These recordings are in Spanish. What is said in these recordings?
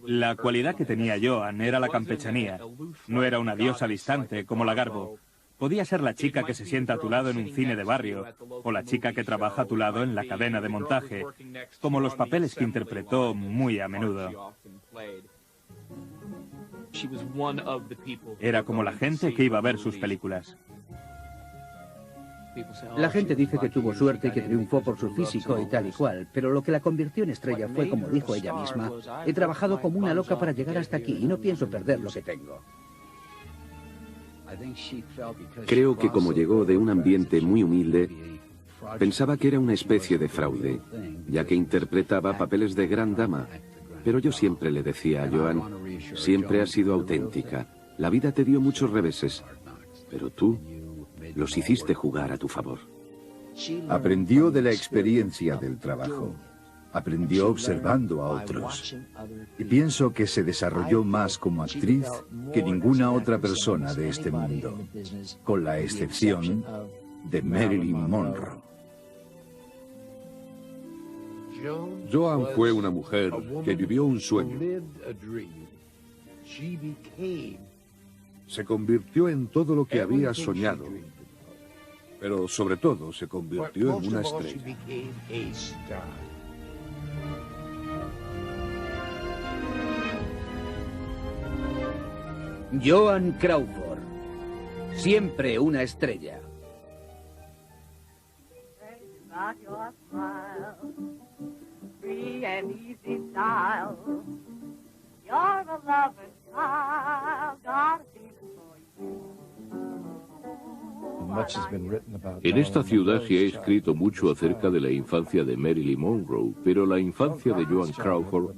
La cualidad que tenía Joan era la campechanía. No era una diosa distante como la Garbo. Podía ser la chica que se sienta a tu lado en un cine de barrio, o la chica que trabaja a tu lado en la cadena de montaje, como los papeles que interpretó muy a menudo. Era como la gente que iba a ver sus películas. La gente dice que tuvo suerte y que triunfó por su físico y tal y cual, pero lo que la convirtió en estrella fue, como dijo ella misma, he trabajado como una loca para llegar hasta aquí y no pienso perder lo que tengo. Creo que como llegó de un ambiente muy humilde, pensaba que era una especie de fraude, ya que interpretaba papeles de gran dama. Pero yo siempre le decía a Joan, siempre has sido auténtica. La vida te dio muchos reveses, pero tú los hiciste jugar a tu favor. Aprendió de la experiencia del trabajo. Aprendió observando a otros. Y pienso que se desarrolló más como actriz que ninguna otra persona de este mundo, con la excepción de Marilyn Monroe. Joan fue una mujer que vivió un sueño. Se convirtió en todo lo que había soñado, pero sobre todo se convirtió en una estrella. Joan Crawford, siempre una estrella. En esta ciudad se ha escrito mucho acerca de la infancia de Marilyn Monroe, pero la infancia de Joan Crawford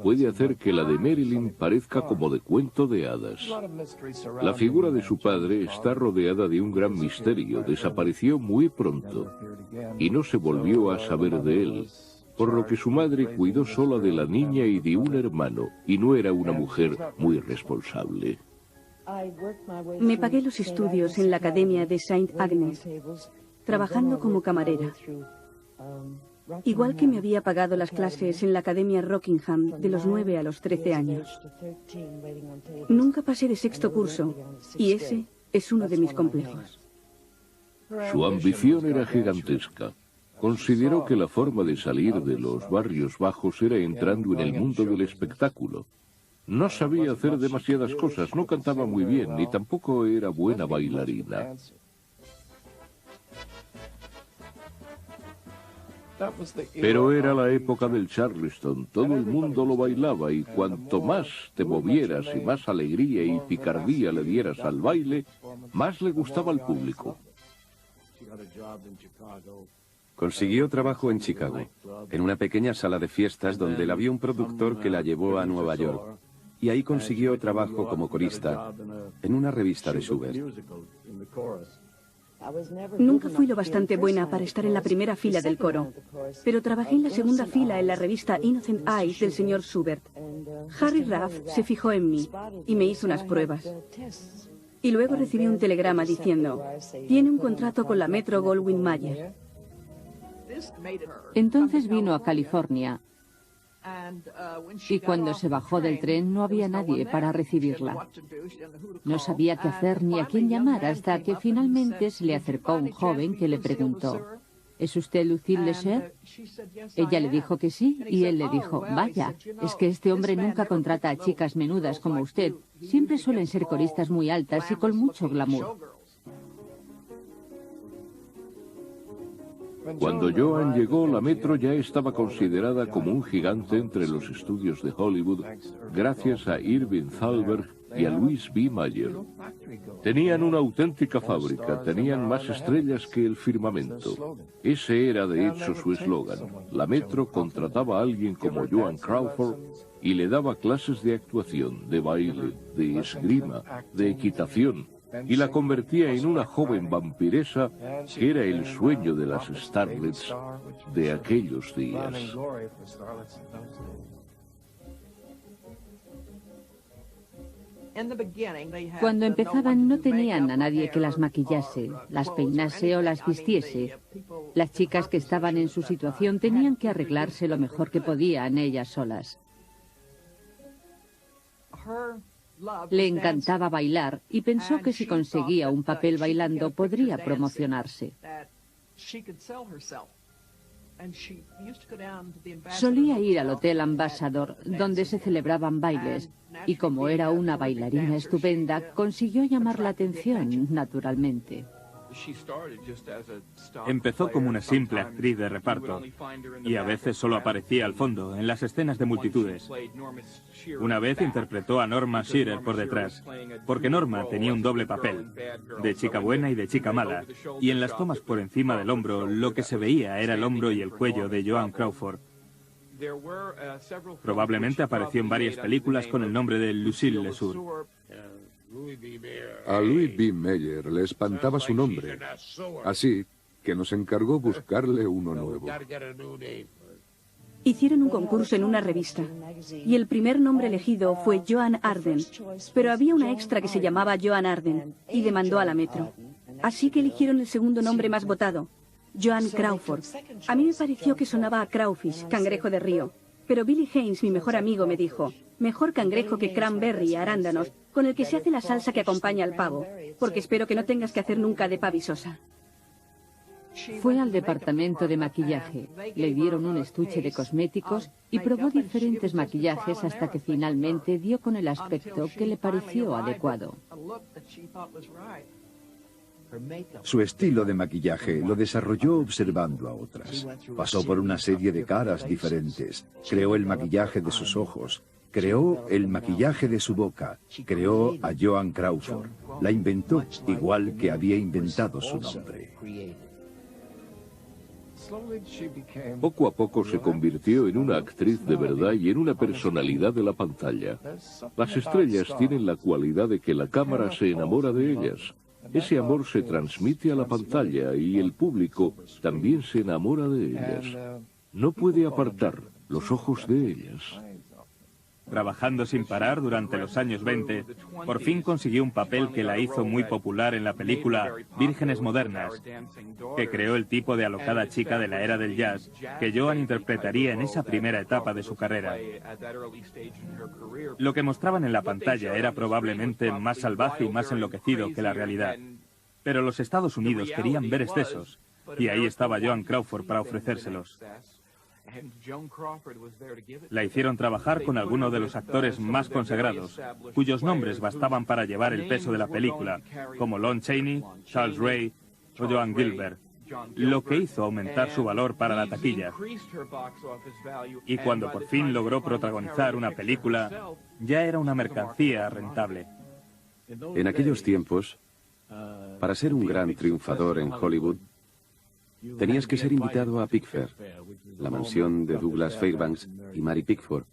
puede hacer que la de Marilyn parezca como de cuento de hadas. La figura de su padre está rodeada de un gran misterio, desapareció muy pronto y no se volvió a saber de él, por lo que su madre cuidó sola de la niña y de un hermano, y no era una mujer muy responsable. Me pagué los estudios en la Academia de Saint Agnes, trabajando como camarera. Igual que me había pagado las clases en la Academia Rockingham de los 9 a los 13 años. Nunca pasé de sexto curso, y ese es uno de mis complejos. Su ambición era gigantesca. Consideró que la forma de salir de los barrios bajos era entrando en el mundo del espectáculo. No sabía hacer demasiadas cosas, no cantaba muy bien, ni tampoco era buena bailarina. Pero era la época del Charleston, todo el mundo lo bailaba y cuanto más te movieras y más alegría y picardía le dieras al baile, más le gustaba al público. Consiguió trabajo en Chicago, en una pequeña sala de fiestas donde la vio un productor que la llevó a Nueva York. Y ahí consiguió trabajo como corista en una revista de Schubert. Nunca fui lo bastante buena para estar en la primera fila del coro, pero trabajé en la segunda fila en la revista Innocent Eyes del señor Schubert. Harry Raff se fijó en mí y me hizo unas pruebas. Y luego recibí un telegrama diciendo, tiene un contrato con la Metro-Goldwyn-Mayer. Entonces vino a California y cuando se bajó del tren no había nadie para recibirla. No sabía qué hacer ni a quién llamar hasta que finalmente se le acercó un joven que le preguntó, ¿es usted Lucille Lecher? Ella le dijo que sí y él le dijo, vaya, es que este hombre nunca contrata a chicas menudas como usted. Siempre suelen ser coristas muy altas y con mucho glamour. Cuando Joan llegó, la Metro ya estaba considerada como un gigante entre los estudios de Hollywood, gracias a Irving Thalberg y a Louis B. Mayer. Tenían una auténtica fábrica, tenían más estrellas que el firmamento. Ese era de hecho su eslogan. La Metro contrataba a alguien como Joan Crawford y le daba clases de actuación, de baile, de esgrima, de equitación, y la convertía en una joven vampiresa que era el sueño de las starlets de aquellos días. Cuando empezaban no tenían a nadie que las maquillase, las peinase o las vistiese. Las chicas que estaban en su situación tenían que arreglarse lo mejor que podían ellas solas. Le encantaba bailar y pensó que si conseguía un papel bailando podría promocionarse. Solía ir al Hotel Ambassador, donde se celebraban bailes, y como era una bailarina estupenda, consiguió llamar la atención, naturalmente. Empezó como una simple actriz de reparto y a veces solo aparecía al fondo, en las escenas de multitudes. Una vez interpretó a Norma Shearer por detrás, porque Norma tenía un doble papel, de chica buena y de chica mala, y en las tomas por encima del hombro lo que se veía era el hombro y el cuello de Joan Crawford. Probablemente apareció en varias películas con el nombre de Lucille Lesur. A Louis B. Mayer le espantaba su nombre, así que nos encargó buscarle uno nuevo. Hicieron un concurso en una revista y el primer nombre elegido fue Joan Arden, pero había una extra que se llamaba Joan Arden y demandó a la Metro. Así que eligieron el segundo nombre más votado, Joan Crawford. A mí me pareció que sonaba a crawfish, cangrejo de río. Pero Billy Haynes, mi mejor amigo, me dijo, mejor cangrejo que cranberry y arándanos, con el que se hace la salsa que acompaña al pavo, porque espero que no tengas que hacer nunca de pavisosa. Fue al departamento de maquillaje, le dieron un estuche de cosméticos y probó diferentes maquillajes hasta que finalmente dio con el aspecto que le pareció adecuado. Su estilo de maquillaje lo desarrolló observando a otras. Pasó por una serie de caras diferentes. Creó el maquillaje de sus ojos. Creó el maquillaje de su boca. Creó a Joan Crawford. La inventó igual que había inventado su nombre. Poco a poco se convirtió en una actriz de verdad y en una personalidad de la pantalla. Las estrellas tienen la cualidad de que la cámara se enamora de ellas. Ese amor se transmite a la pantalla y el público también se enamora de ellas. No puede apartar los ojos de ellas. Trabajando sin parar durante los años 20, por fin consiguió un papel que la hizo muy popular en la película Vírgenes Modernas, que creó el tipo de alocada chica de la era del jazz que Joan interpretaría en esa primera etapa de su carrera. Lo que mostraban en la pantalla era probablemente más salvaje y más enloquecido que la realidad. Pero los Estados Unidos querían ver excesos, y ahí estaba Joan Crawford para ofrecérselos. La hicieron trabajar con algunos de los actores más consagrados, cuyos nombres bastaban para llevar el peso de la película, como Lon Chaney, Charles Ray o Joan Gilbert, lo que hizo aumentar su valor para la taquilla. Y cuando por fin logró protagonizar una película, ya era una mercancía rentable. En aquellos tiempos, para ser un gran triunfador en Hollywood, tenías que ser invitado a Pickfair, la mansión de Douglas Fairbanks y Mary Pickford,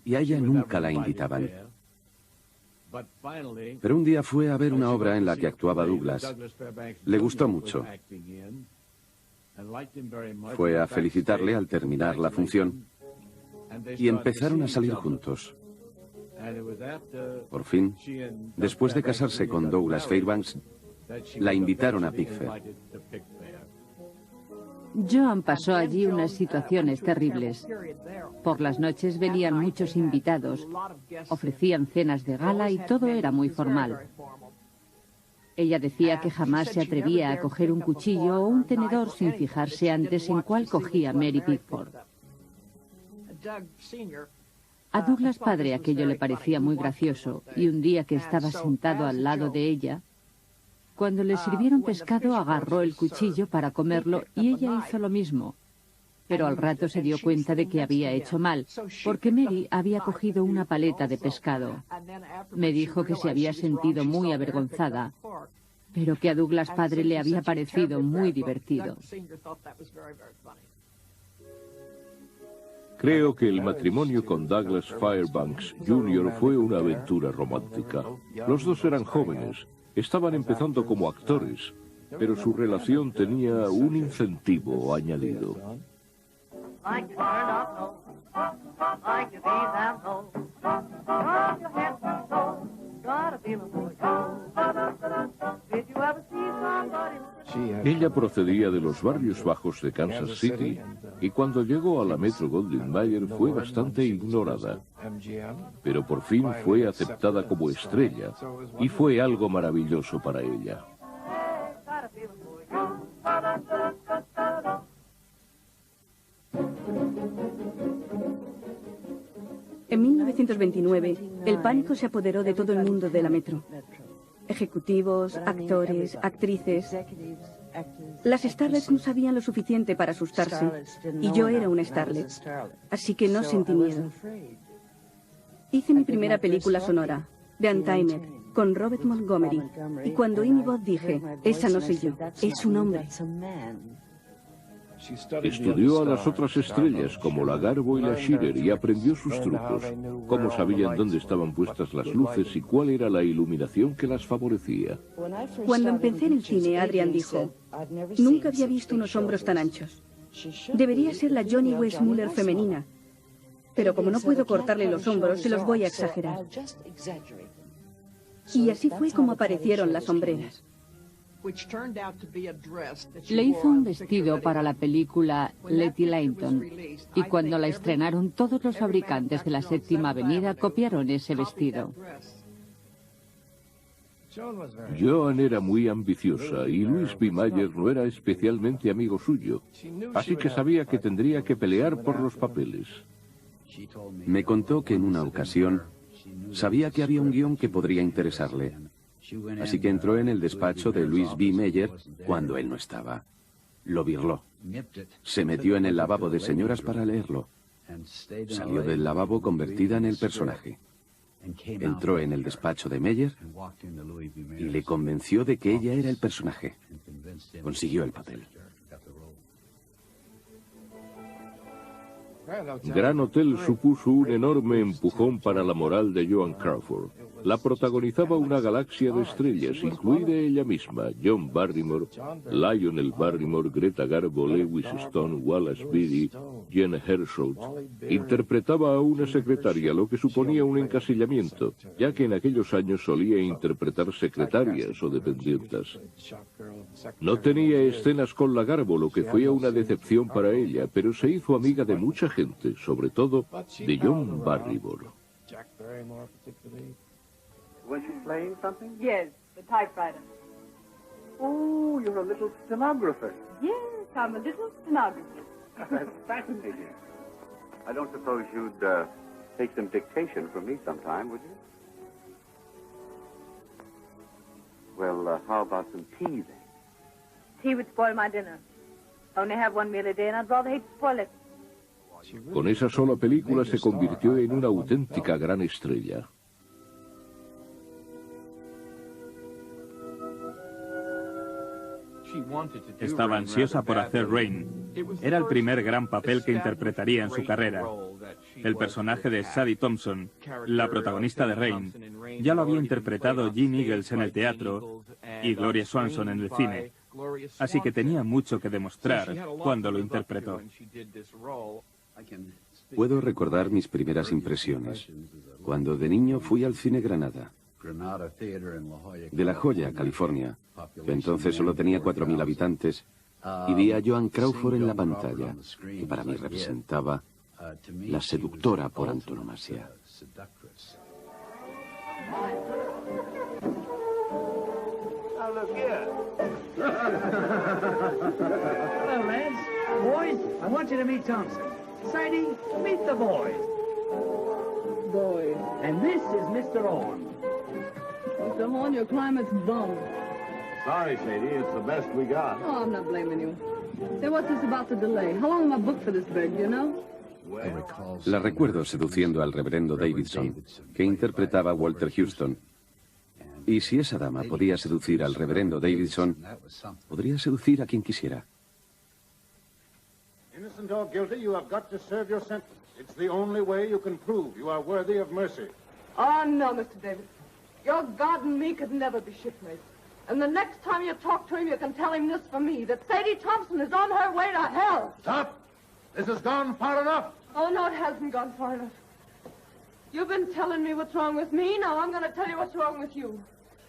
y a ella nunca la invitaban. Pero un día fue a ver una obra en la que actuaba Douglas. Le gustó mucho. Fue a felicitarle al terminar la función y empezaron a salir juntos. Por fin, después de casarse con Douglas Fairbanks, la invitaron a Pickfair. Joan pasó allí unas situaciones terribles. Por las noches venían muchos invitados, ofrecían cenas de gala y todo era muy formal. Ella decía que jamás se atrevía a coger un cuchillo o un tenedor sin fijarse antes en cuál cogía Mary Pickford. A Douglas padre aquello le parecía muy gracioso y un día que estaba sentado al lado de ella, cuando le sirvieron pescado, agarró el cuchillo para comerlo y ella hizo lo mismo. Pero al rato se dio cuenta de que había hecho mal, porque Mary había cogido una paleta de pescado. Me dijo que se había sentido muy avergonzada, pero que a Douglas padre le había parecido muy divertido. Creo que el matrimonio con Douglas Fairbanks Jr. fue una aventura romántica. Los dos eran jóvenes. Estaban empezando como actores, pero su relación tenía un incentivo añadido. Ella procedía de los barrios bajos de Kansas City y cuando llegó a la Metro-Goldwyn-Mayer fue bastante ignorada. Pero por fin fue aceptada como estrella y fue algo maravilloso para ella. En 1929, el pánico se apoderó de todo el mundo de la Metro. Ejecutivos, actores, actrices. Las starlets no sabían lo suficiente para asustarse, y yo era una starlet, así que no sentí miedo. Hice mi primera película sonora, The Untimed, con Robert Montgomery, y cuando oí mi voz dije, esa no soy yo, es un hombre. Estudió a las otras estrellas como la Garbo y la Shearer y aprendió sus trucos, cómo sabían dónde estaban puestas las luces y cuál era la iluminación que las favorecía. Cuando empecé en el cine, Adrian dijo, nunca había visto unos hombros tan anchos. Debería ser la Johnny Weissmuller femenina, pero como no puedo cortarle los hombros, se los voy a exagerar. Y así fue como aparecieron las sombreras. Le hizo un vestido para la película Letty Layton, y cuando la estrenaron todos los fabricantes de la Séptima Avenida copiaron ese vestido. Joan era muy ambiciosa y Louis B. Mayer no era especialmente amigo suyo, así que sabía que tendría que pelear por los papeles. Me contó que en una ocasión sabía que había un guión que podría interesarle. Así que entró en el despacho de Louis B. Mayer cuando él no estaba. Lo birló. Se metió en el lavabo de señoras para leerlo. Salió del lavabo convertida en el personaje. Entró en el despacho de Mayer y le convenció de que ella era el personaje. Consiguió el papel. Gran Hotel supuso un enorme empujón para la moral de Joan Crawford. La protagonizaba una galaxia de estrellas, incluida ella misma, John Barrymore, Lionel Barrymore, Greta Garbo, Lewis Stone, Wallace Beery, Jen Hersholt. Interpretaba a una secretaria, lo que suponía un encasillamiento, ya que en aquellos años solía interpretar secretarias o dependientas. No tenía escenas con la Garbo, lo que fue una decepción para ella, pero se hizo amiga de mucha gente, sobre todo de John Barrymore. Was she playing something? Yes, the typewriter. Oh, you're a little stenographer. Yes, I'm a little stenographer. That's fascinating. I don't suppose you'd take some dictation from me sometime, would you? Well, how about some tea then? Tea would spoil my dinner. I only have one meal a day, and I'd rather hate to spoil it. Con esa sola película se convirtió en una auténtica gran estrella. Estaba ansiosa por hacer Rain. Era el primer gran papel que interpretaría en su carrera. El personaje de Sadie Thompson, la protagonista de Rain, ya lo había interpretado Gene Eagles en el teatro y Gloria Swanson en el cine. Así que tenía mucho que demostrar cuando lo interpretó. Puedo recordar mis primeras impresiones. Cuando de niño fui al Cine Granada, de La Joya, California, que entonces solo tenía 4.000 habitantes, y vi a Joan Crawford en la pantalla, que para mí representaba la seductora por antonomasia. Now look here. Hello, lads. Boys, I want you to meet Thompson. Sadie, meet the boys. Boy. And this is Mr. Orme. Mr. Horn, your climate's bum. Sorry, Sadie, it's the best we got. Oh, I'm not blaming you. Say, what's this about the delay? How long am I booked for this bed, do you know? La recuerdo seduciendo al reverendo Davidson, que interpretaba a Walter Houston. Y si esa dama podía seducir al reverendo Davidson, podría seducir a quien quisiera. Innocent or guilty, you have got to serve your sentence. It's the only way you can prove you are worthy of mercy. Oh, no, Mr. Davis. Your God and me could never be shipmates. And the next time you talk to him, you can tell him this for me, that Sadie Thompson is on her way to hell. Stop! This has gone far enough. Oh, no, it hasn't gone far enough. You've been telling me what's wrong with me. Now I'm going to tell you what's wrong with you.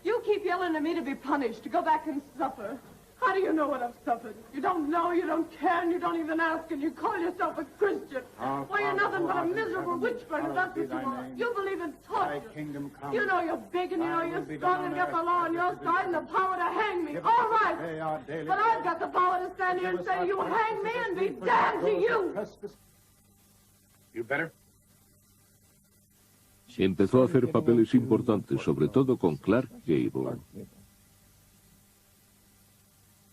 You keep yelling at me to be punished, to go back and suffer. How do you know what I've suffered? You don't know, you don't care, and you don't even ask, and you call yourself a Christian. Well, you're nothing but a miserable witch burner, that's what you are. You believe in torture. You know you're big, and you know you're strong, and you have the law on your side and the power to hang me. All right. But I've got the power to stand here and say, you hang me and be damned to you. You better? Empezó a hacer papeles importantes, sobre todo con Clark Gable.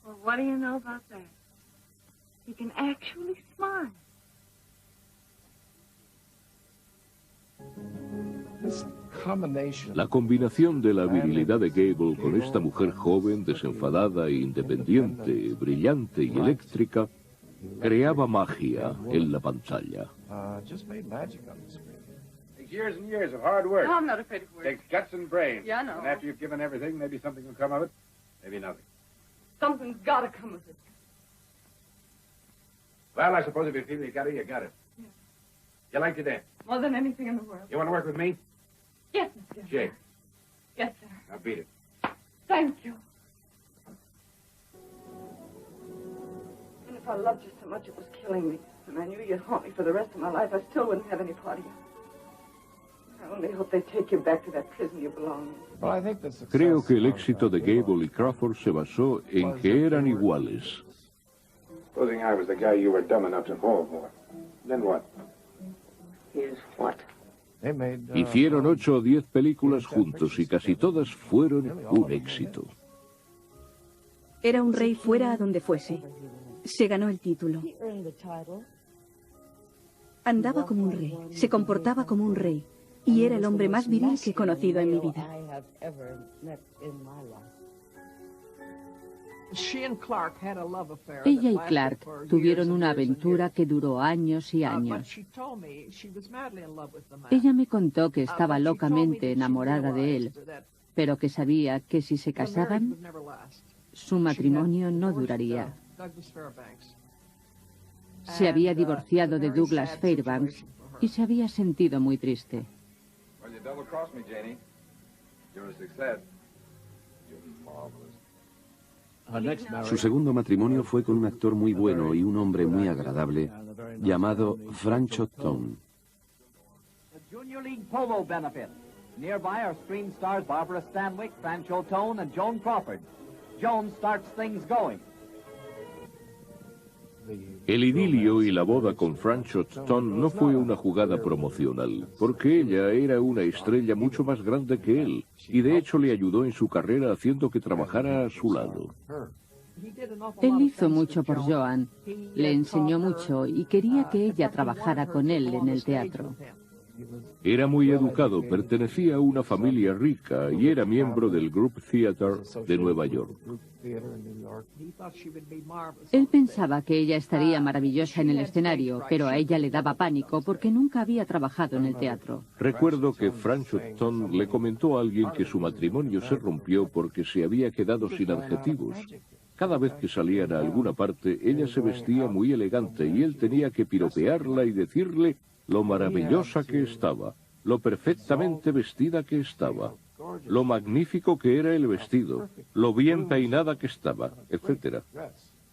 Well, what do you know about that? He can actually smile. La combinación de la virilidad de Gable con esta mujer joven, desenfadada e independiente, brillante y eléctrica, creaba magia en la pantalla. Years and years of hard work. No, I'm not afraid of work. Takes guts and brains. Yeah, I know. And after you've given everything, maybe something will come of it. Maybe nothing. Something's got to come of it. Well, I suppose if you feel you got it, you got it. Yeah. You like to dance? More than anything in the world. You want to work with me? Yes, Mr. Jake. Yes, sir. Now beat it. Thank you. And if I loved you so much it was killing me, and I knew you'd haunt me for the rest of my life, I still wouldn't have any part of you. I only hope they take you back to that prison you belong in. Creo que el éxito de Gable y Crawford se basó en que eran iguales. Supposing I was the guy you were dumb enough to fall for. Then what? Here's what? Hicieron 8 o 10 películas juntos y casi todas fueron un éxito. Era un rey fuera a donde fuese. Se ganó el título. Andaba como un rey, se comportaba como un rey. Y era el hombre más viril que he conocido en mi vida. Ella y Clark tuvieron una aventura que duró años y años. Ella me contó que estaba locamente enamorada de él, pero que sabía que si se casaban, su matrimonio no duraría. Se había divorciado de Douglas Fairbanks y se había sentido muy triste. Well, you double-crossed me, Janie. You're a success. You're marvelous. Su segundo matrimonio fue con un actor muy bueno y un hombre muy agradable llamado Francho Tone. Junior League Polo benefit. Nearby are screen stars Barbara Stanwyck, Francho Tone, and Joan Crawford. Joan starts things going. El idilio y la boda con Francho Tone no fue una jugada promocional, porque ella era una estrella mucho más grande que él, y de hecho le ayudó en su carrera haciendo que trabajara a su lado. Él hizo mucho por Joan, le enseñó mucho y quería que ella trabajara con él en el teatro. Era muy educado, pertenecía a una familia rica y era miembro del Group Theater de Nueva York. Él pensaba que ella estaría maravillosa en el escenario, pero a ella le daba pánico porque nunca había trabajado en el teatro. Recuerdo que Francho Tone le comentó a alguien que su matrimonio se rompió porque se había quedado sin adjetivos. Cada vez que salían a alguna parte, ella se vestía muy elegante y él tenía que piropearla y decirle lo maravillosa que estaba, lo perfectamente vestida que estaba, lo magnífico que era el vestido, lo bien peinada que estaba, etc.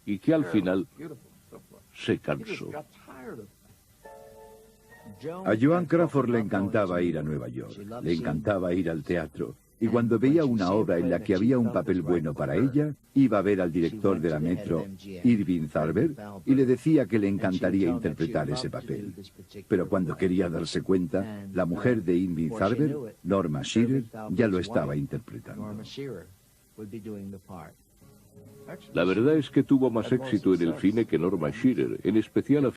Y que al final se cansó. A Joan Crawford le encantaba ir a Nueva York, le encantaba ir al teatro. Y cuando veía una obra en la que había un papel bueno para ella, iba a ver al director de la Metro, Irving Thalberg, y le decía que le encantaría interpretar ese papel. Pero cuando quería darse cuenta, la mujer de Irving Thalberg, Norma Shearer, ya lo estaba interpretando. La verdad es que tuvo más éxito en el cine que Norma Shearer, en especial a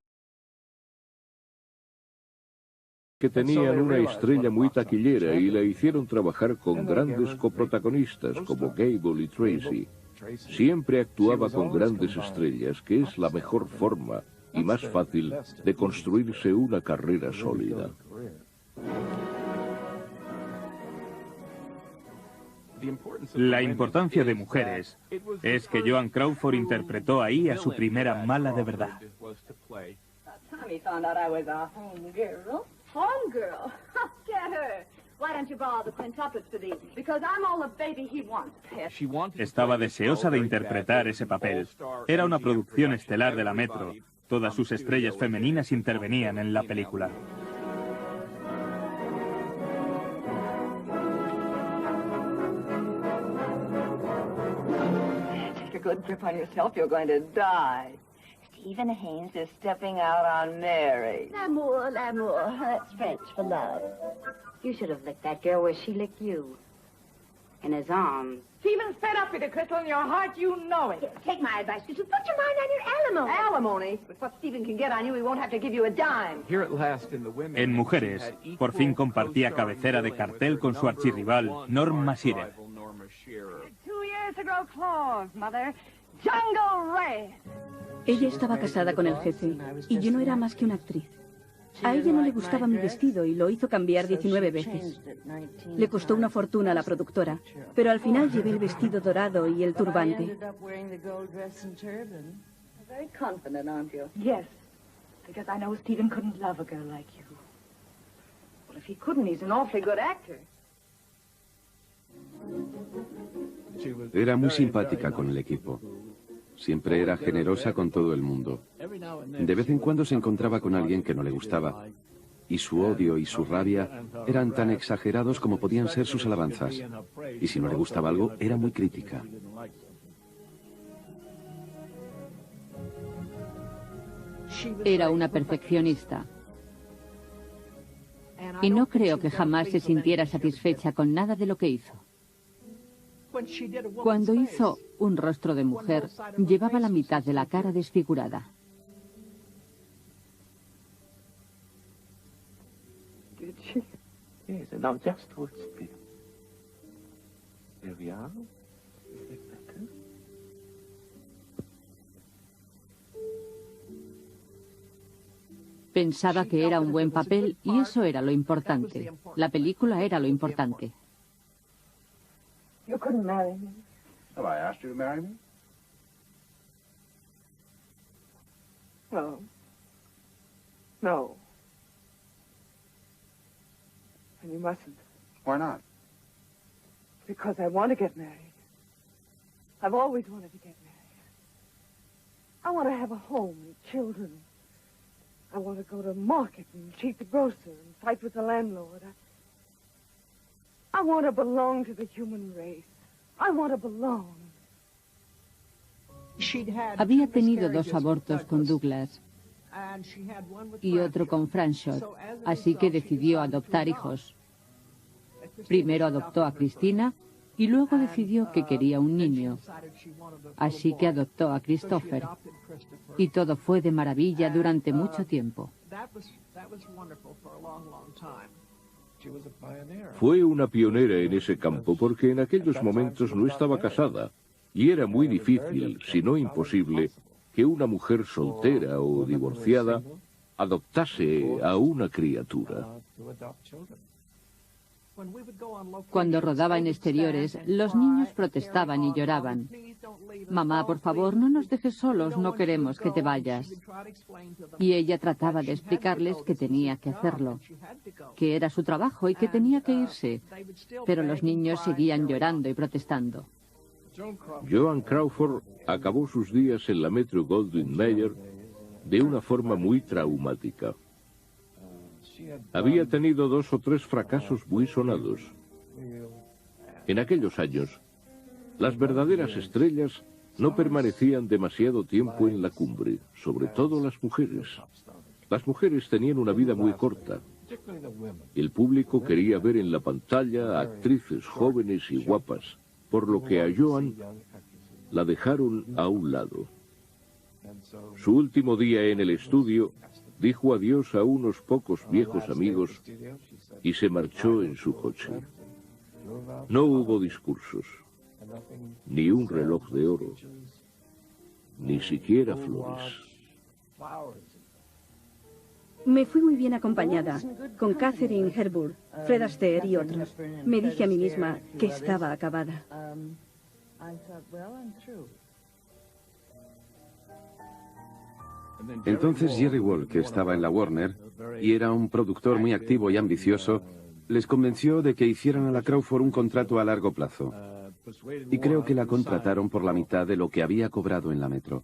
que tenían una estrella muy taquillera y la hicieron trabajar con grandes coprotagonistas como Gable y Tracy. Siempre actuaba con grandes estrellas, que es la mejor forma y más fácil de construirse una carrera sólida. La importancia de mujeres es que Joan Crawford interpretó ahí a su primera mala de verdad. Tommy found out I was a home girl. Home girl? Get her. Why don't you borrow the quintuplets for the evening? Because I'm all the baby he wants. Estaba deseosa de interpretar ese papel. Era una producción estelar de la Metro. Todas sus estrellas femeninas intervenían en la película. Take a good grip on yourself, you're going to die. Stephen Haynes is stepping out on Mary. L'amour, l'amour. That's French for love. You should have licked that girl where she licked you. In his arms. Stephen's fed up with it, Crystal. In your heart, you know it. Take my advice, Crystal. Put your mind on your alimony. Alimony? With what Stephen can get on you, he won't have to give you a dime. En Mujeres, por fin compartía cabecera de cartel con su archirrival, Norm Masirev. 2 years to grow claws, mother. Jungle Red. Ella estaba casada con el jefe y yo no era más que una actriz. A ella no le gustaba mi vestido y lo hizo cambiar 19 veces. Le costó una fortuna a la productora, pero al final llevé el vestido dorado y el turbante. Very confident, aren't you? Yes, because I know Stephen couldn't love a girl like you. Well, if he couldn't, he's an awfully good actor. Era muy simpática con el equipo. Siempre era generosa con todo el mundo. De vez en cuando se encontraba con alguien que no le gustaba. Y su odio y su rabia eran tan exagerados como podían ser sus alabanzas. Y si no le gustaba algo, era muy crítica. Era una perfeccionista. Y no creo que jamás se sintiera satisfecha con nada de lo que hizo. Cuando hizo un rostro de mujer, llevaba la mitad de la cara desfigurada. Pensaba que era un buen papel y eso era lo importante. La película era lo importante. You couldn't marry me. Have I asked you to marry me? No. No. And you mustn't. Why not? Because I want to get married. I've always wanted to get married. I want to have a home and children. I want to go to market and cheat the grocer and fight with the landlord. I want to belong to the human race. I want to belong. Había tenido 2 abortos con Douglas y otro con Franchot, así que decidió adoptar hijos. Primero adoptó a Cristina y luego decidió que quería un niño. Así que adoptó a Christopher. Y todo fue de maravilla durante mucho tiempo. Fue una pionera en ese campo porque en aquellos momentos no estaba casada y era muy difícil, si no imposible, que una mujer soltera o divorciada adoptase a una criatura. Cuando rodaba en exteriores, los niños protestaban y lloraban. Mamá, por favor, no nos dejes solos, no queremos que te vayas. Y ella trataba de explicarles que tenía que hacerlo, que era su trabajo y que tenía que irse. Pero los niños seguían llorando y protestando. Joan Crawford acabó sus días en la Metro-Goldwyn-Mayer de una forma muy traumática. Había tenido 2 o 3 fracasos muy sonados. En aquellos años, las verdaderas estrellas no permanecían demasiado tiempo en la cumbre, sobre todo las mujeres. Las mujeres tenían una vida muy corta. El público quería ver en la pantalla a actrices jóvenes y guapas, por lo que a Joan la dejaron a un lado. Su último día en el estudio, dijo adiós a unos pocos viejos amigos y se marchó en su coche. No hubo discursos, ni un reloj de oro, ni siquiera flores. Me fui muy bien acompañada, con Catherine Hepburn, Fred Astaire y otros. Me dije a mí misma que estaba acabada. Entonces Jerry Wald, que estaba en la Warner y era un productor muy activo y ambicioso, les convenció de que hicieran a la Crawford un contrato a largo plazo. Y creo que la contrataron por la mitad de lo que había cobrado en la Metro.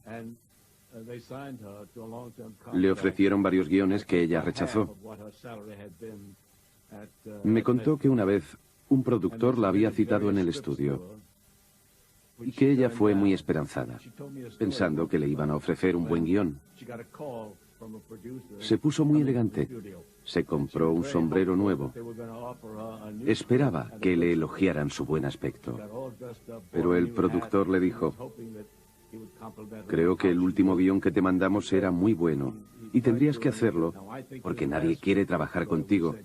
Le ofrecieron varios guiones que ella rechazó. Me contó que una vez un productor la había citado en el estudio y que ella fue muy esperanzada, pensando que le iban a ofrecer un buen guión. Se puso muy elegante, se compró un sombrero nuevo. Esperaba que le elogiaran su buen aspecto. Pero el productor le dijo: creo que el último guión que te mandamos era muy bueno y tendrías que hacerlo porque nadie quiere trabajar contigo.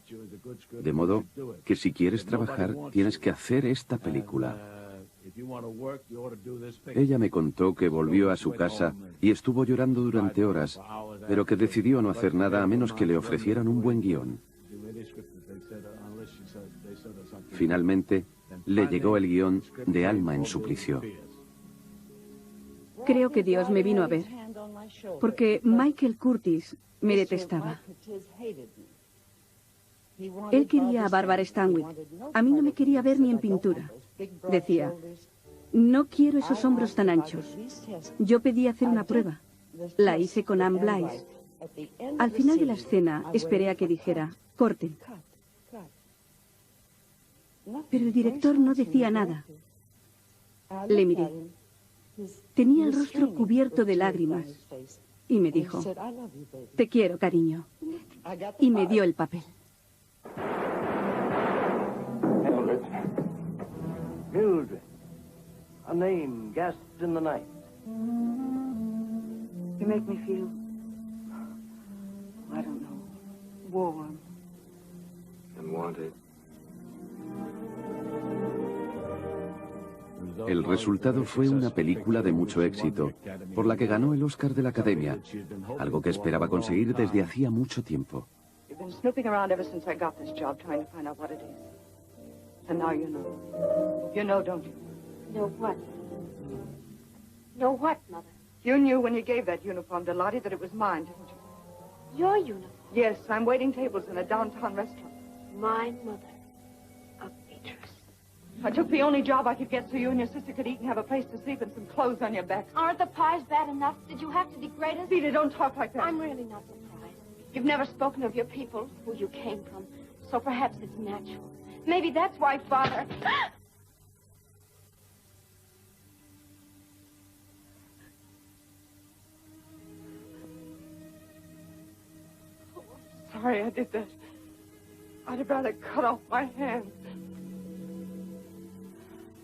De modo que si quieres trabajar, tienes que hacer esta película. Ella me contó que volvió a su casa y estuvo llorando durante horas, pero que decidió no hacer nada a menos que le ofrecieran un buen guión. Finalmente, le llegó el guión de Alma en suplicio. Creo que Dios me vino a ver, porque Michael Curtiz me detestaba. Él quería a Barbara Stanwyck. A mí no me quería ver ni en pintura. Decía: no quiero esos hombros tan anchos. Yo pedí hacer una prueba. La hice con Anne Blyth. Al final de la escena esperé a que dijera: corten. Pero el director no decía nada. Le miré. Tenía el rostro cubierto de lágrimas y me dijo: te quiero, cariño. Y me dio el papel. Mildred, a name gasped in the night. You make me feel, I don't know, warm. And wanted. El resultado fue una película de mucho éxito, por la que ganó el Oscar de la Academia, algo que esperaba conseguir desde hacía mucho tiempo. You've been snooping around ever since I got this job, trying to find out what it is. And now you know. You know, don't you? Know what? Know what, Mother? You knew when you gave that uniform to Lottie that it was mine, didn't you? Your uniform? Yes, I'm waiting tables in a downtown restaurant. Mine, Mother. A Beatrice. I took the only job I could get so you and your sister could eat and have a place to sleep and some clothes on your backs. Aren't the pies bad enough? Did you have to degrade us? Rita, don't talk like that. I'm really not surprised. You've never spoken of your people, who you came from, so perhaps it's natural. Maybe that's why Father... Oh, I'm sorry I did that. I'd have rather cut off my hands.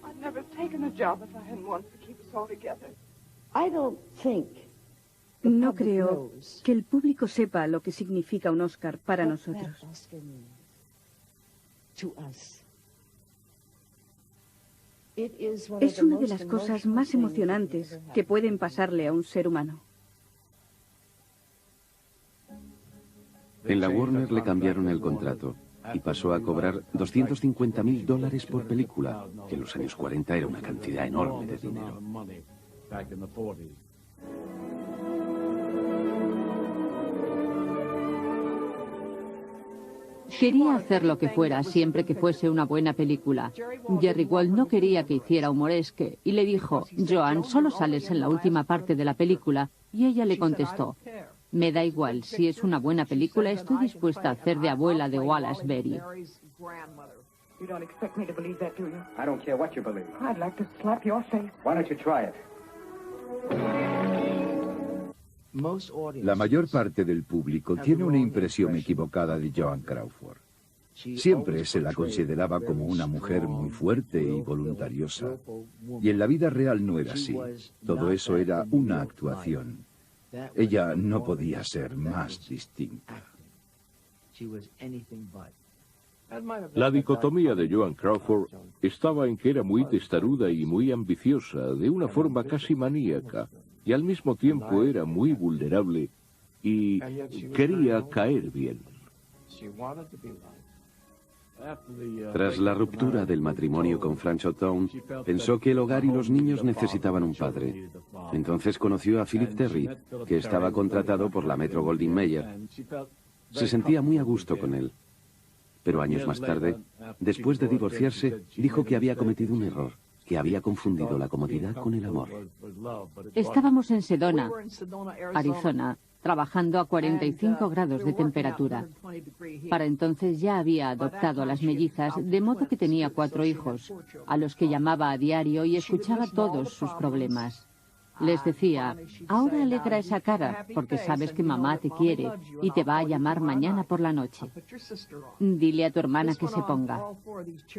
I'd never taken a job if I hadn't wanted to keep us all together. I don't think No creo que el público sepa lo que significa un Oscar para nosotros. Es una de las cosas más emocionantes que pueden pasarle a un ser humano. En la Warner le cambiaron el contrato y pasó a cobrar $250,000 por película, que en los años 40 era una cantidad enorme de dinero. Quería hacer lo que fuera, siempre que fuese una buena película. Jerry Wald no quería que hiciera humoresque y le dijo: Joan, solo sales en la última parte de la película. Y ella le contestó: me da igual, si es una buena película estoy dispuesta a hacer de abuela de Wallace Beery. You don't expect me to believe that, do you? I don't care what you believe. I'd like to slap your face. Why don't you try it? La mayor parte del público tiene una impresión equivocada de Joan Crawford. Siempre se la consideraba como una mujer muy fuerte y voluntariosa. Y en la vida real no era así. Todo eso era una actuación. Ella no podía ser más distinta. La dicotomía de Joan Crawford estaba en que era muy testaruda y muy ambiciosa, de una forma casi maníaca, y al mismo tiempo era muy vulnerable y quería caer bien. Tras la ruptura del matrimonio con Franchot Town, pensó que el hogar y los niños necesitaban un padre. Entonces conoció a Philip Terry, que estaba contratado por la Metro-Goldwyn-Mayer. Se sentía muy a gusto con él. Pero años más tarde, después de divorciarse, dijo que había cometido un error, que había confundido la comodidad con el amor. Estábamos en Sedona, Arizona, trabajando a 45 grados de temperatura. Para entonces ya había adoptado a las mellizas, de modo que tenía 4 hijos, a los que llamaba a diario y escuchaba todos sus problemas. Les decía, ahora alegra esa cara, porque sabes que mamá te quiere y te va a llamar mañana por la noche. Dile a tu hermana que se ponga.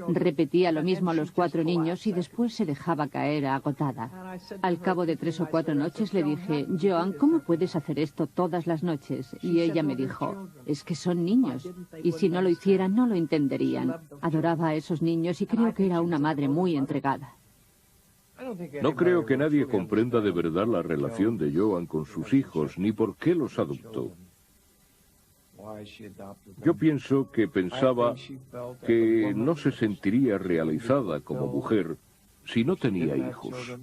Repetía lo mismo a los 4 niños y después se dejaba caer agotada. Al cabo de 3 o 4 noches le dije, Joan, ¿cómo puedes hacer esto todas las noches? Y ella me dijo, es que son niños, y si no lo hicieran no lo entenderían. Adoraba a esos niños y creo que era una madre muy entregada. No creo que nadie comprenda de verdad la relación de Joan con sus hijos, ni por qué los adoptó. Yo pienso que pensaba que no se sentiría realizada como mujer si no tenía hijos.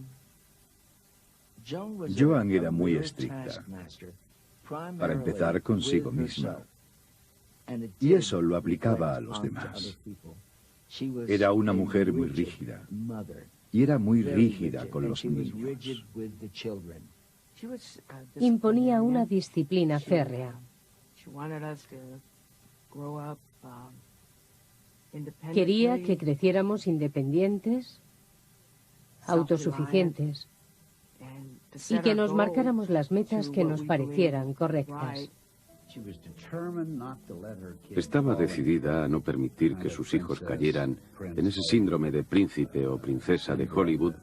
Joan era muy estricta, para empezar consigo misma, y eso lo aplicaba a los demás. Era una mujer muy rígida. Y era muy rígida con los niños. Imponía una disciplina férrea. Quería que creciéramos independientes, autosuficientes, y que nos marcáramos las metas que nos parecieran correctas. Estaba decidida a no permitir que sus hijos cayeran en ese síndrome de príncipe o princesa de Hollywood,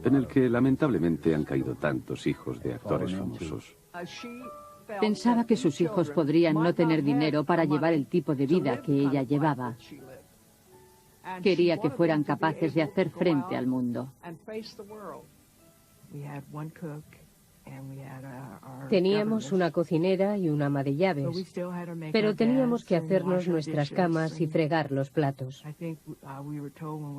en el que lamentablemente han caído tantos hijos de actores famosos. Pensaba que sus hijos podrían no tener dinero para llevar el tipo de vida que ella llevaba. Quería que fueran capaces de hacer frente al mundo. Teníamos una cocinera y una ama de llaves, pero teníamos que hacernos nuestras camas y fregar los platos.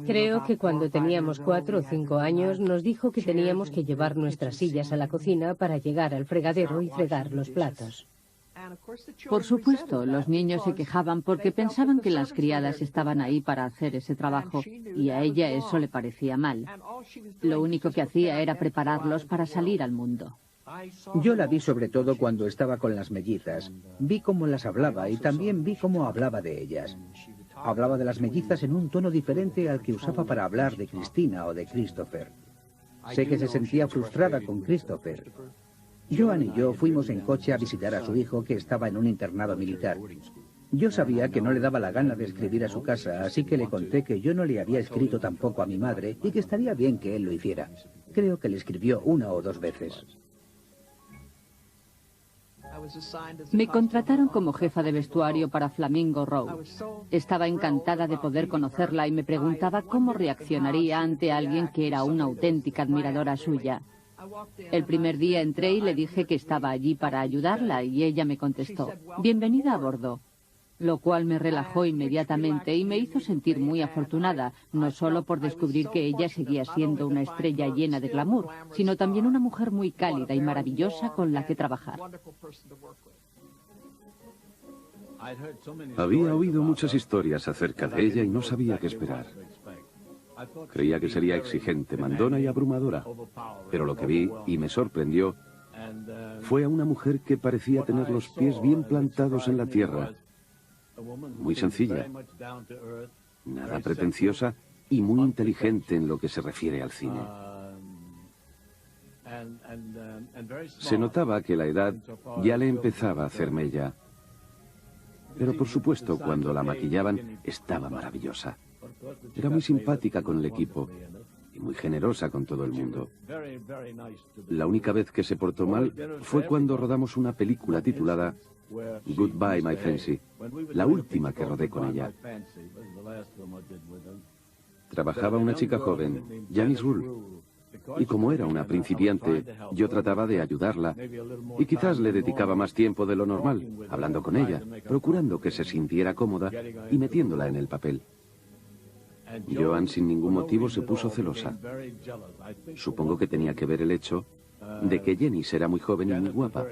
Creo que cuando teníamos 4 o 5 años nos dijo que teníamos que llevar nuestras sillas a la cocina para llegar al fregadero y fregar los platos. Por supuesto, los niños se quejaban porque pensaban que las criadas estaban ahí para hacer ese trabajo y a ella eso le parecía mal. Lo único que hacía era prepararlos para salir al mundo. Yo la vi sobre todo cuando estaba con las mellizas. Vi cómo las hablaba y también vi cómo hablaba de ellas. Hablaba de las mellizas en un tono diferente al que usaba para hablar de Cristina o de Christopher. Sé que se sentía frustrada con Christopher. Joan y yo fuimos en coche a visitar a su hijo que estaba en un internado militar. Yo sabía que no le daba la gana de escribir a su casa, así que le conté que yo no le había escrito tampoco a mi madre y que estaría bien que él lo hiciera. Creo que le escribió 1 o 2 veces. Me contrataron como jefa de vestuario para Flamingo Row. Estaba encantada de poder conocerla y me preguntaba cómo reaccionaría ante alguien que era una auténtica admiradora suya. El primer día entré y le dije que estaba allí para ayudarla y ella me contestó, bienvenida a bordo, lo cual me relajó inmediatamente y me hizo sentir muy afortunada, no solo por descubrir que ella seguía siendo una estrella llena de glamour, sino también una mujer muy cálida y maravillosa con la que trabajar. Había oído muchas historias acerca de ella y no sabía qué esperar. Creía que sería exigente, mandona y abrumadora, pero lo que vi, y me sorprendió, fue a una mujer que parecía tener los pies bien plantados en la tierra, muy sencilla, nada pretenciosa y muy inteligente en lo que se refiere al cine. Se notaba que la edad ya le empezaba a hacer mella, pero por supuesto cuando la maquillaban estaba maravillosa. Era muy simpática con el equipo y muy generosa con todo el mundo. La única vez que se portó mal fue cuando rodamos una película titulada Goodbye, My Fancy, la última que rodé con ella. Trabajaba una chica joven, Janice Rule, Y como era una principiante, yo trataba de ayudarla y quizás le dedicaba más tiempo de lo normal, hablando con ella, procurando que se sintiera cómoda y metiéndola en el papel. Joan sin ningún motivo se puso celosa. Supongo que tenía que ver el hecho de que Janice era muy joven y muy guapa.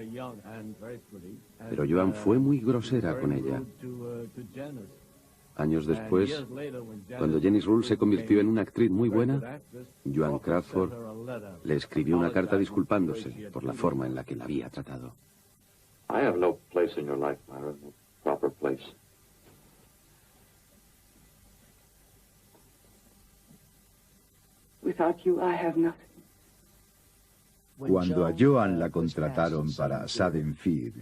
Pero Joan fue muy grosera con ella. Años después, cuando Janice Rule se convirtió en una actriz muy buena, Joan Crawford le escribió una carta disculpándose por la forma en la que la había tratado. I have no place in your life, Myra, no proper place. Without you, I have nothing. Cuando a Joan la contrataron para Sudden Fear,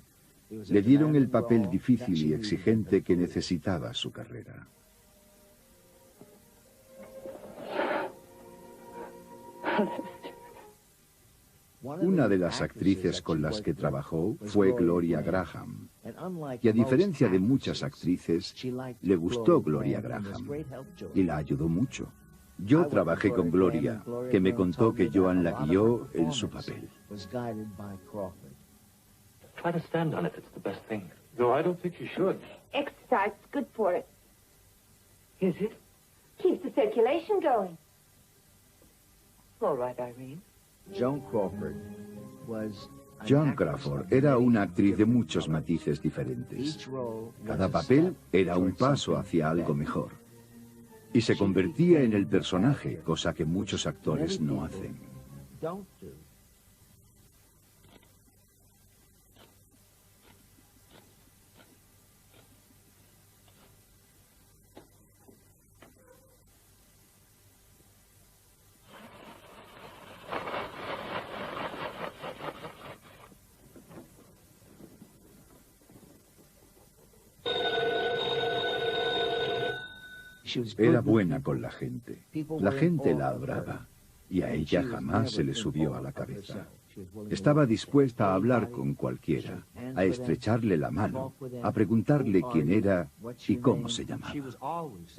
le dieron el papel difícil y exigente que necesitaba su carrera. Una de las actrices con las que trabajó fue Gloria Graham. Y a diferencia de muchas actrices, le gustó Gloria Graham y la ayudó mucho. Yo trabajé con Gloria, que me contó que Joan la guió en su papel. Try to stand on it. It's the best thing. No, I don't think you should. Exercise is good for it. Is it? Keeps the circulation going. All right, Irene. Joan Crawford Joan Crawford era una actriz de muchos matices diferentes. Cada papel era un paso hacia algo mejor. Y se convertía en el personaje, cosa que muchos actores no hacen. Era buena con la gente. La gente la adoraba. Y a ella jamás se le subió a la cabeza. Estaba dispuesta a hablar con cualquiera, a estrecharle la mano, a preguntarle quién era y cómo se llamaba.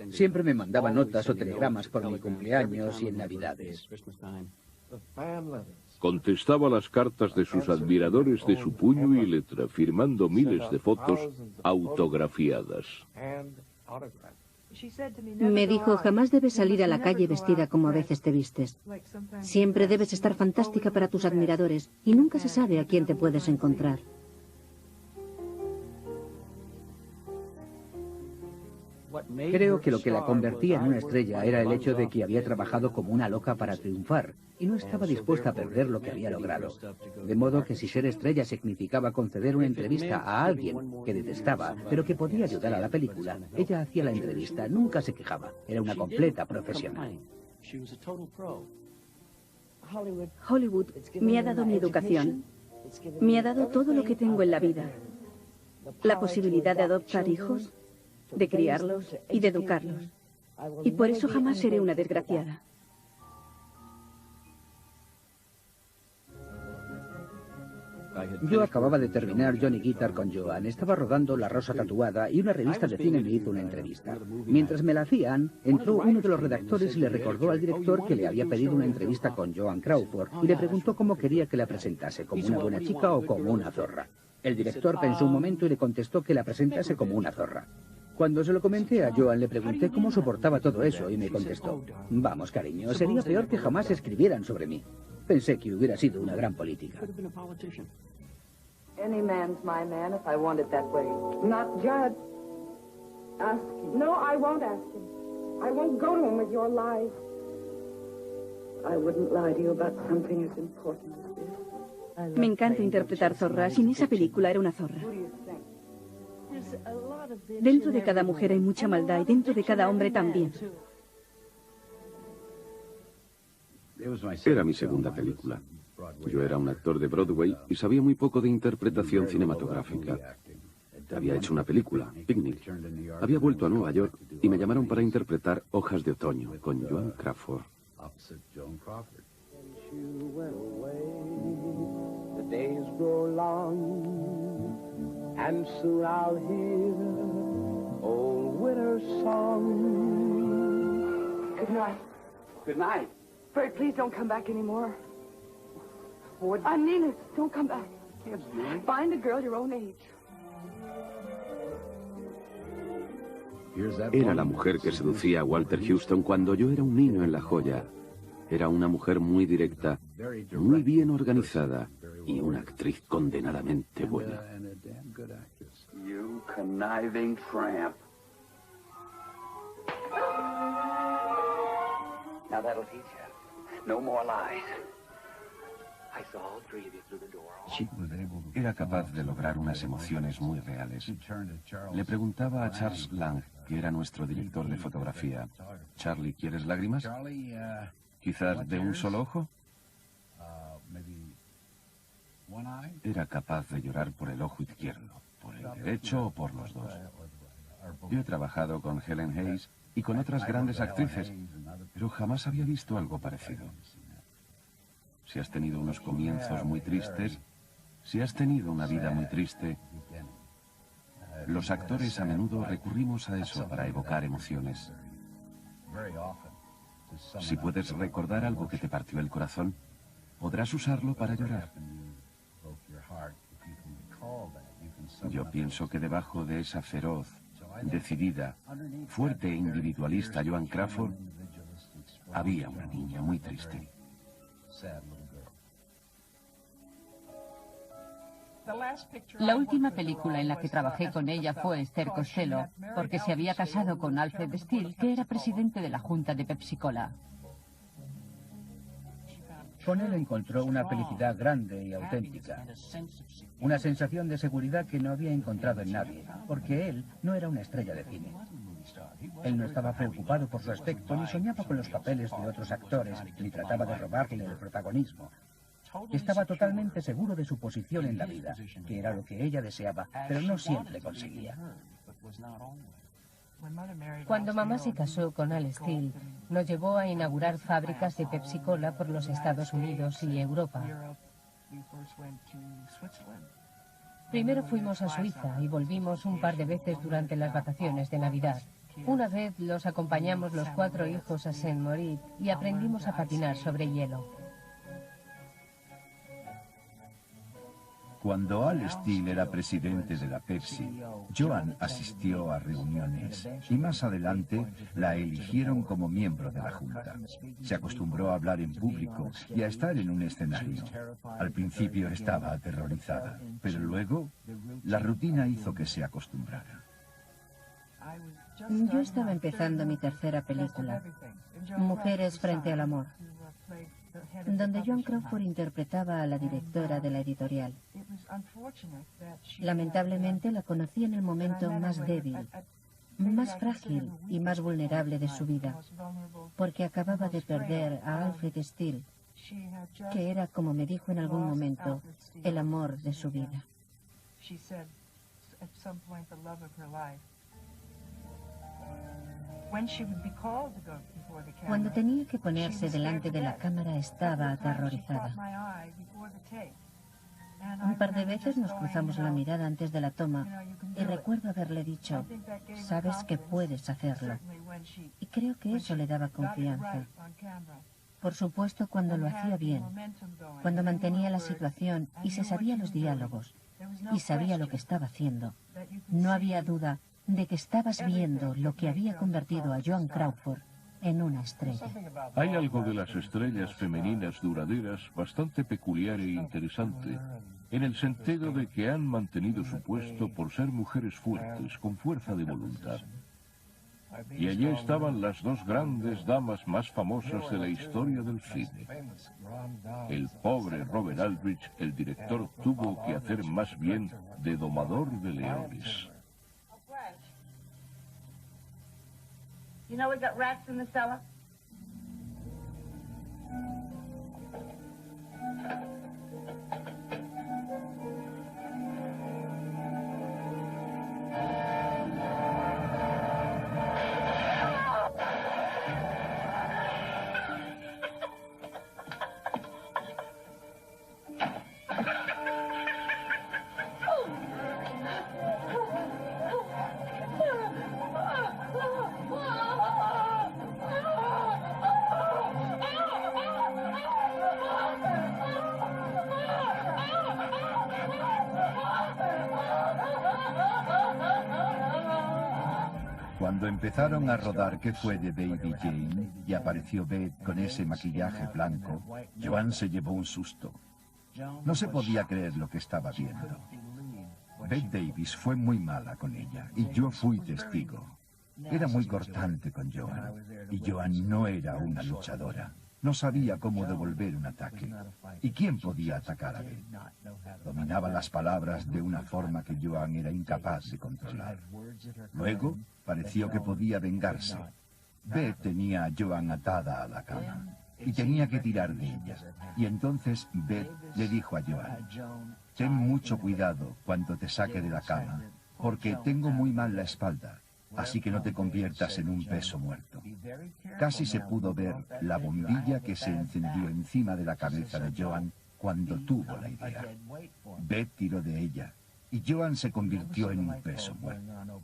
Siempre me mandaba notas o telegramas por mi cumpleaños y en Navidades. Contestaba las cartas de sus admiradores de su puño y letra, firmando miles de fotos autografiadas. Me dijo, jamás debes salir a la calle vestida como a veces te vistes. Siempre debes estar fantástica para tus admiradores y nunca se sabe a quién te puedes encontrar. Creo que lo que la convertía en una estrella era el hecho de que había trabajado como una loca para triunfar y no estaba dispuesta a perder lo que había logrado. De modo que si ser estrella significaba conceder una entrevista a alguien que detestaba, pero que podía ayudar a la película, ella hacía la entrevista, nunca se quejaba. Era una completa profesional. Hollywood me ha dado mi educación. Me ha dado todo lo que tengo en la vida. La posibilidad de adoptar hijos, de criarlos y de educarlos. Y por eso jamás seré una desgraciada. Yo acababa de terminar Johnny Guitar con Joan. Estaba rodando La Rosa Tatuada y una revista de cine me hizo una entrevista. Mientras me la hacían, entró uno de los redactores y le recordó al director que le había pedido una entrevista con Joan Crawford y le preguntó cómo quería que la presentase, como una buena chica o como una zorra. El director pensó un momento y le contestó que la presentase como una zorra. Cuando se lo comenté a Joan, le pregunté cómo soportaba todo eso y me contestó: vamos, cariño, sería peor que jamás escribieran sobre mí. Pensé que hubiera sido una gran política. Any man's my man if I want it that way. Not Judd. Ask him. No, I won't ask him. I won't go to him with your lies. I wouldn't lie to you about something as important as this. Me encanta interpretar zorras y en esa película era una zorra. Dentro de cada mujer hay mucha maldad y dentro de cada hombre también. Era mi segunda película. Yo era un actor de Broadway y sabía muy poco de interpretación cinematográfica. Había hecho una película, Picnic. Había vuelto a Nueva York y me llamaron para interpretar Hojas de Otoño con Joan Crawford. And soon I'll hear old winter's song. Good night. Good night. Fred, please don't come back anymore. I mean it. Don't come back. Find a girl your own age. Era la mujer que seducía a Walter Huston cuando yo era un niño en La Joya. Era una mujer muy directa, muy bien organizada y una actriz condenadamente buena. You conniving tramp. Now that'll teach you. No more lies. I saw all three of you through the door. Era capaz de lograr unas emociones muy reales. Le preguntaba a Charles Lang, que era nuestro director de fotografía: Charlie, ¿quieres lágrimas? ¿Quizás de un solo ojo? Era capaz de llorar por el ojo izquierdo, por el derecho o por los dos. Yo he trabajado con Helen Hayes y con otras grandes actrices, pero jamás había visto algo parecido. Si has tenido unos comienzos muy tristes, si has tenido una vida muy triste, los actores a menudo recurrimos a eso para evocar emociones. Si puedes recordar algo que te partió el corazón, podrás usarlo para llorar. Yo pienso que debajo de esa feroz, decidida, fuerte e individualista Joan Crawford, había una niña muy triste. La última película en la que trabajé con ella fue Esther Costello, porque se había casado con Alfred Steele, que era presidente de la Junta de Pepsi-Cola. Con él encontró una felicidad grande y auténtica. Una sensación de seguridad que no había encontrado en nadie, porque él no era una estrella de cine. Él no estaba preocupado por su aspecto, ni soñaba con los papeles de otros actores, ni trataba de robarle el protagonismo. Estaba totalmente seguro de su posición en la vida, que era lo que ella deseaba, pero no siempre conseguía. Cuando mamá se casó con Al Steele, nos llevó a inaugurar fábricas de Pepsi-Cola por los Estados Unidos y Europa. Primero fuimos a Suiza y volvimos un par de veces durante las vacaciones de Navidad. Una vez los acompañamos los 4 hijos a Saint-Moritz y aprendimos a patinar sobre hielo. Cuando Al Steele era presidente de la Pepsi, Joan asistió a reuniones y más adelante la eligieron como miembro de la Junta. Se acostumbró a hablar en público y a estar en un escenario. Al principio estaba aterrorizada, pero luego la rutina hizo que se acostumbrara. Yo estaba empezando mi tercera película, Mujeres frente al amor, donde Joan Crawford interpretaba a la directora de la editorial. Lamentablemente la conocí en el momento más débil, más frágil y más vulnerable de su vida, porque acababa de perder a Alfred Steele, que era, como me dijo en algún momento, el amor de su vida. Cuando tenía que ponerse delante de la cámara estaba aterrorizada. Un par de veces nos cruzamos la mirada antes de la toma y recuerdo haberle dicho, sabes que puedes hacerlo. Y creo que eso le daba confianza. Por supuesto cuando lo hacía bien, cuando mantenía la situación y se sabía los diálogos y sabía lo que estaba haciendo. No había duda de que estabas viendo lo que había convertido a Joan Crawford en una estrella. Hay algo de las estrellas femeninas duraderas bastante peculiar e interesante, en el sentido de que han mantenido su puesto por ser mujeres fuertes, con fuerza de voluntad. Y allí estaban las 2 grandes damas más famosas de la historia del cine. El pobre Robert Aldrich, el director, tuvo que hacer más bien de domador de leones. You know we got rats in the cellar? Cuando empezaron a rodar ¿Qué fue de Baby Jane? Y apareció Beth con ese maquillaje blanco, Joan se llevó un susto. No se podía creer lo que estaba viendo. Bette Davis fue muy mala con ella, y yo fui testigo. Era muy cortante con Joan, y Joan no era una luchadora. No sabía cómo devolver un ataque. ¿Y quién podía atacar a Beth? Dominaba las palabras de una forma que Joan era incapaz de controlar. Luego, pareció que podía vengarse. Beth tenía a Joan atada a la cama, y tenía que tirar de ella. Y entonces Beth le dijo a Joan: ten mucho cuidado cuando te saque de la cama, porque tengo muy mal la espalda. Así que no te conviertas en un peso muerto. Casi se pudo ver la bombilla que se encendió encima de la cabeza de Joan cuando tuvo la idea. Beth tiró de ella, y Joan se convirtió en un peso muerto.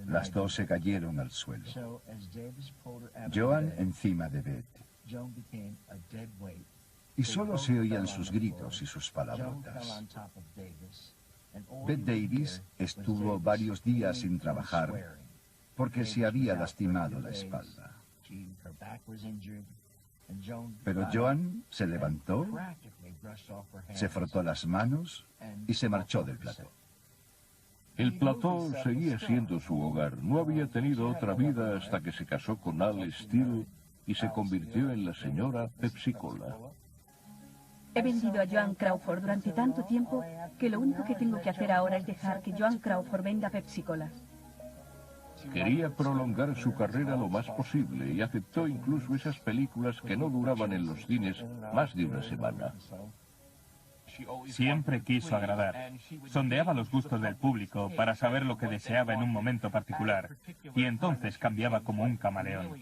Las dos se cayeron al suelo. Joan encima de Beth. Y solo se oían sus gritos y sus palabrotas. Bette Davis estuvo varios días sin trabajar porque se había lastimado la espalda. Pero Joan se levantó, se frotó las manos y se marchó del plató. El plató seguía siendo su hogar. No había tenido otra vida hasta que se casó con Al Steele y se convirtió en la señora Pepsi-Cola. He vendido a Joan Crawford durante tanto tiempo que lo único que tengo que hacer ahora es dejar que Joan Crawford venda Pepsi-Cola. Quería prolongar su carrera lo más posible y aceptó incluso esas películas que no duraban en los cines más de una semana. Siempre quiso agradar. Sondeaba los gustos del público para saber lo que deseaba en un momento particular, y entonces cambiaba como un camaleón.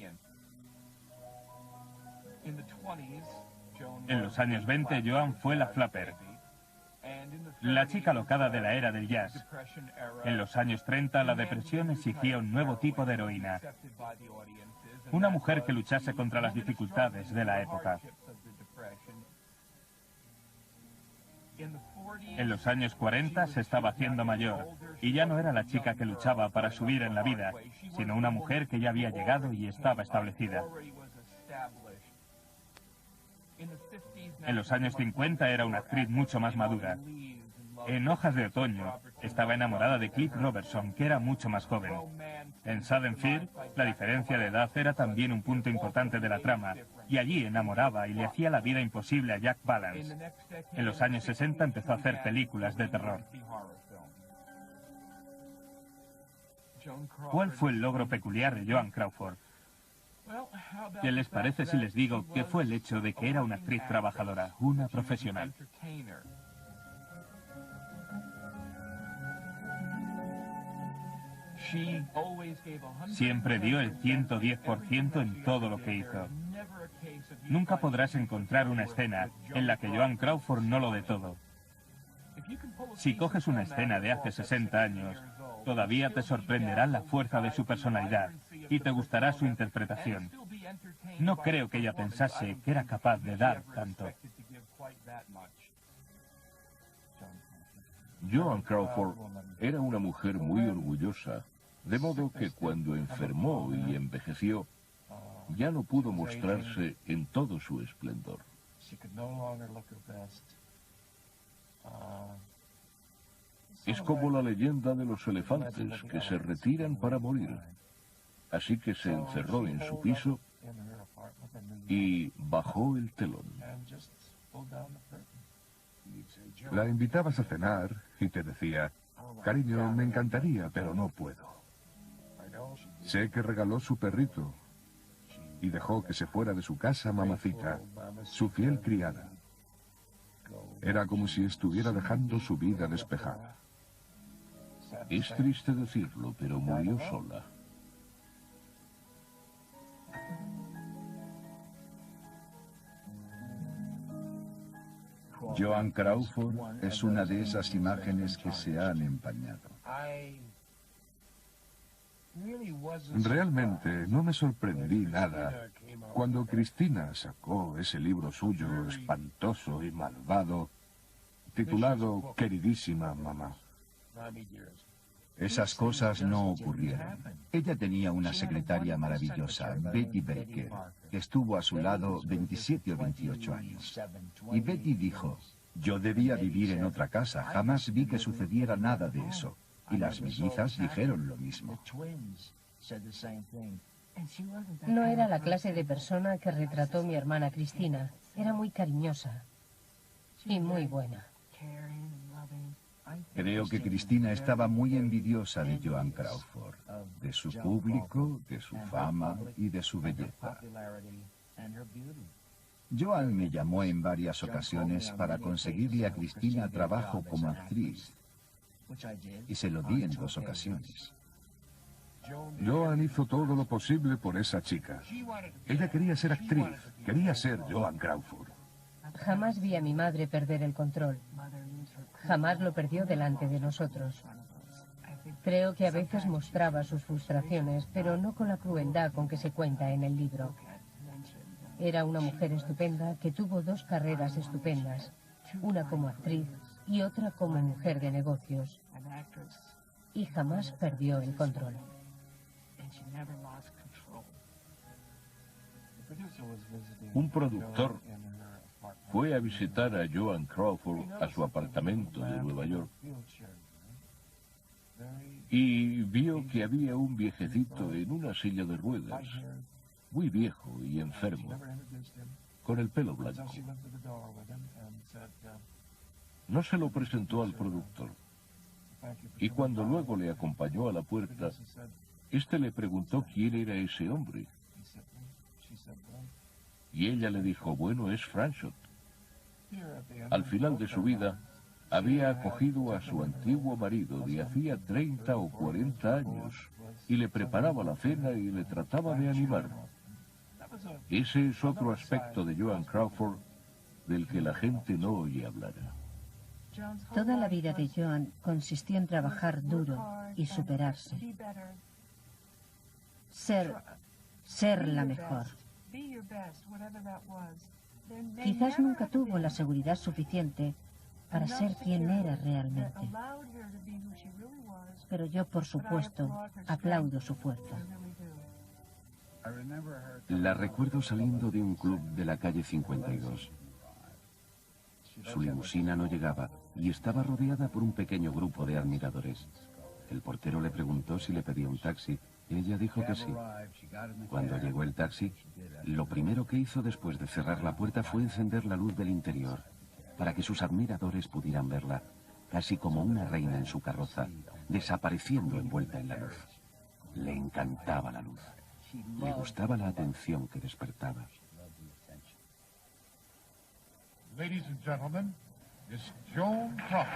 En los años 20, Joan fue la flapper, la chica locada de la era del jazz. En los años 30, la depresión exigía un nuevo tipo de heroína. Una mujer que luchase contra las dificultades de la época. En los años 40 se estaba haciendo mayor, y ya no era la chica que luchaba para subir en la vida, sino una mujer que ya había llegado y estaba establecida. En los años 50 era una actriz mucho más madura. En Hojas de Otoño estaba enamorada de Cliff Robertson, que era mucho más joven. En Sudden Fear, la diferencia de edad era también un punto importante de la trama, y allí enamoraba y le hacía la vida imposible a Jack Palance. En los años 60 empezó a hacer películas de terror. ¿Cuál fue el logro peculiar de Joan Crawford? ¿Qué les parece si les digo que fue el hecho de que era una actriz trabajadora, una profesional? Siempre dio el 110% en todo lo que hizo. Nunca podrás encontrar una escena en la que Joan Crawford no lo dé todo. Si coges una escena de hace 60 años, todavía te sorprenderá la fuerza de su personalidad y te gustará su interpretación. No creo que ella pensase que era capaz de dar tanto. Joan Crawford era una mujer muy orgullosa, de modo que cuando enfermó y envejeció, ya no pudo mostrarse en todo su esplendor. Es como la leyenda de los elefantes que se retiran para morir. Así que se encerró en su piso y bajó el telón. La invitabas a cenar y te decía: cariño, me encantaría, pero no puedo. Sé que regaló su perrito y dejó que se fuera de su casa Mamacita, su fiel criada. Era como si estuviera dejando su vida despejada. Es triste decirlo, pero murió sola. Joan Crawford es una de esas imágenes que se han empañado. Realmente no me sorprendí nada cuando Cristina sacó ese libro suyo espantoso y malvado, titulado Queridísima Mamá. Esas cosas no ocurrieron. Ella tenía una secretaria maravillosa, Betty Baker, que estuvo a su lado 27 o 28 años. Y Betty dijo, yo debía vivir en otra casa, jamás vi que sucediera nada de eso. Y las mellizas dijeron lo mismo. No era la clase de persona que retrató mi hermana Cristina. Era muy cariñosa y muy buena. Creo que Cristina estaba muy envidiosa de Joan Crawford, de su público, de su fama y de su belleza. Joan me llamó en varias ocasiones para conseguirle a Cristina trabajo como actriz, y se lo di en 2 ocasiones. Joan hizo todo lo posible por esa chica. Ella quería ser actriz, quería ser Joan Crawford. Jamás vi a mi madre perder el control. Jamás lo perdió delante de nosotros. Creo que a veces mostraba sus frustraciones, pero no con la crueldad con que se cuenta en el libro. Era una mujer estupenda que tuvo 2 carreras estupendas, una como actriz y otra como mujer de negocios. Y jamás perdió el control. Un productor fue a visitar a Joan Crawford a su apartamento de Nueva York y vio que había un viejecito en una silla de ruedas, muy viejo y enfermo, con el pelo blanco. No se lo presentó al productor, y cuando luego le acompañó a la puerta, este le preguntó quién era ese hombre. Y ella le dijo, bueno, es Franchot. Al final de su vida, había acogido a su antiguo marido de hacía 30 o 40 años y le preparaba la cena y le trataba de animar. Ese es otro aspecto de Joan Crawford del que la gente no oye hablar. Toda la vida de Joan consistió en trabajar duro y superarse. Ser la mejor. Quizás nunca tuvo la seguridad suficiente para ser quien era realmente. Pero yo, por supuesto, aplaudo su fuerza. La recuerdo saliendo de un club de la calle 52. Su limusina no llegaba y estaba rodeada por un pequeño grupo de admiradores. El portero le preguntó si le pedía un taxi. Ella dijo que sí. Cuando llegó el taxi, lo primero que hizo después de cerrar la puerta fue encender la luz del interior, para que sus admiradores pudieran verla, casi como una reina en su carroza, desapareciendo envuelta en la luz. Le encantaba la luz. Le gustaba la atención que despertaba. Ladies and gentlemen, it's Joan Crawford.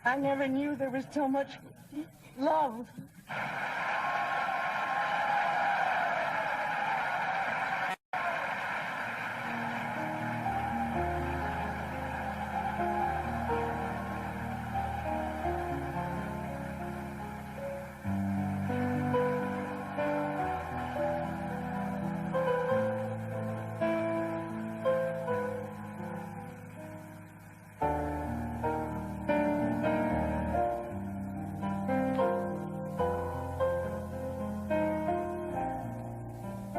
I never knew there was so much love.